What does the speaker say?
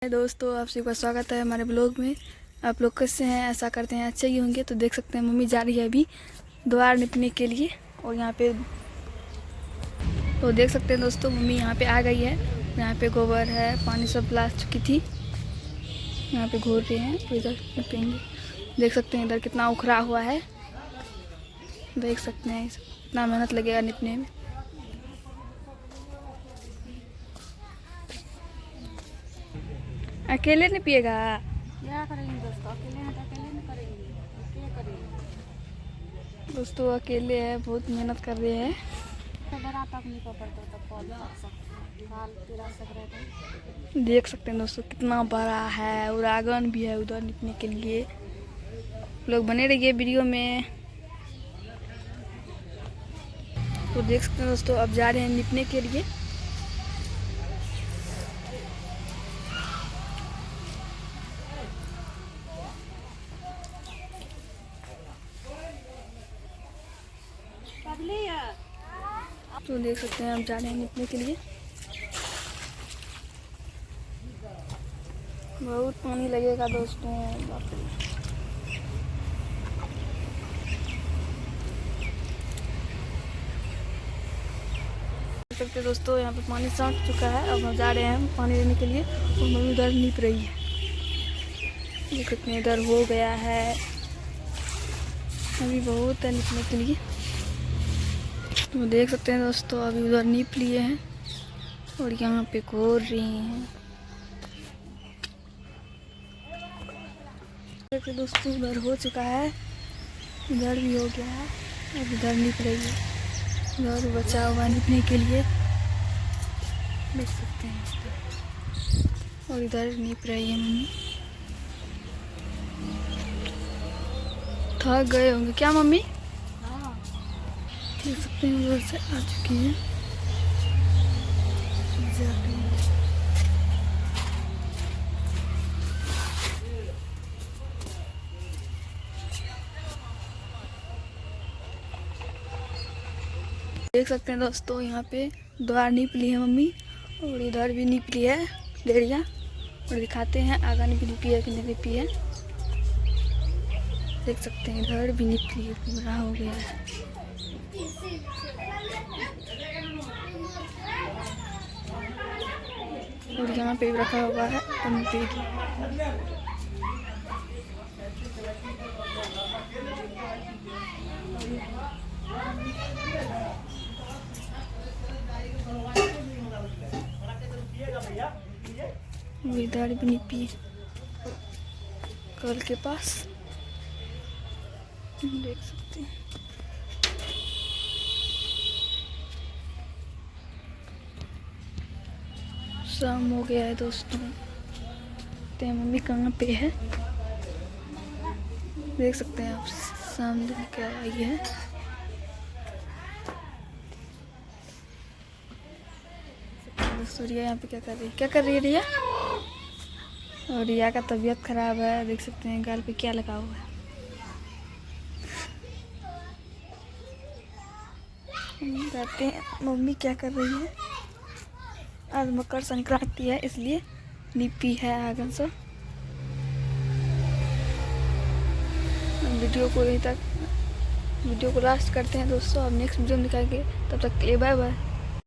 दोस्तों, आप सभी का स्वागत है हमारे ब्लॉग में। आप लोग कैसे हैं? ऐसा करते हैं अच्छे ही होंगे। तो देख सकते हैं मम्मी जा रही है अभी द्वार निपने के लिए। और यहाँ पे तो देख सकते हैं दोस्तों, मम्मी यहाँ पे आ गई है। यहाँ पे गोबर है, पानी सब ला चुकी थी। यहाँ पे घूर रहे हैं तो इधर निपेंगे। देख सकते हैं इधर कितना उखड़ा हुआ है। देख सकते हैं इतना मेहनत लगेगा निपने में। अकेले नहीं पिएगा? क्या करेंगे दोस्तों, अकेले हैं तो अकेले नहीं करेंगे, क्या करेंगे दोस्तों अकेले है, बहुत मेहनत कर रहे हैं। तो डरा तक नहीं पकड़ते तो कॉल काल तेरा सब रहता। देख सकते हैं दोस्तों कितना बड़ा है और आंगन भी है उधर निपने के लिए। लोग बने रहिए वीडियो में। तो देख सकते हैं दोस्तों, अब जा रहे हैं निपने के लिए। तो देख सकते हैं हम जा रहे हैं निपने के लिए। बहुत पानी लगेगा दोस्तों, बाप रे। देख सकते हैं दोस्तों, यहाँ पे पानी साफ चुका है। अब हम जा रहे हैं पानी लेने के लिए। और मम्मी उधर निप रही है। देख सकते हैं इधर हो गया है, अभी बहुत है निपने के लिए। तो देख सकते हैं दोस्तों, अभी उधर नीप लिए हैं और यहाँ पे घोर रही हैं। देखिए दोस्तों, उधर हो चुका है, इधर भी हो गया है। अब इधर नीप रही है, इधर बचा हुआ निपने के लिए। देख सकते हैं और इधर नीप रही है मम्मी। थक गए होंगे क्या मम्मी? देख सकते हैं उधर से आ चुकी है। देख सकते हैं दोस्तों, यहाँ पे द्वार नीप ली है मम्मी और इधर भी नीप ली है डेरिया। और दिखाते हैं आंगन भी नीपी है कि नहीं नीपी है। देख सकते हैं इधर भी नीप ली है, पूरा हो गया है। और यहाँ पे रखा हुआ है पे इधर भी निपी कल के पास। देख सकते हैं शाम हो गया है दोस्तों। तो मम्मी कहाँ पे है देख सकते हैं आप, सामने क्या आई है। दोस्तों रिया यहाँ पे क्या कर रही है? क्या कर रही है रिया? और रिया का तबीयत खराब है। देख सकते हैं गाल पे क्या लगा हुआ है। कहते हैं मम्मी क्या कर रही है। आज मकर संक्रांति है इसलिए नीपी है आंगन से। वीडियो को लास्ट करते हैं दोस्तों। अब नेक्स्ट वीडियो में दिखाएंगे, तब तक के लिए बाय बाय।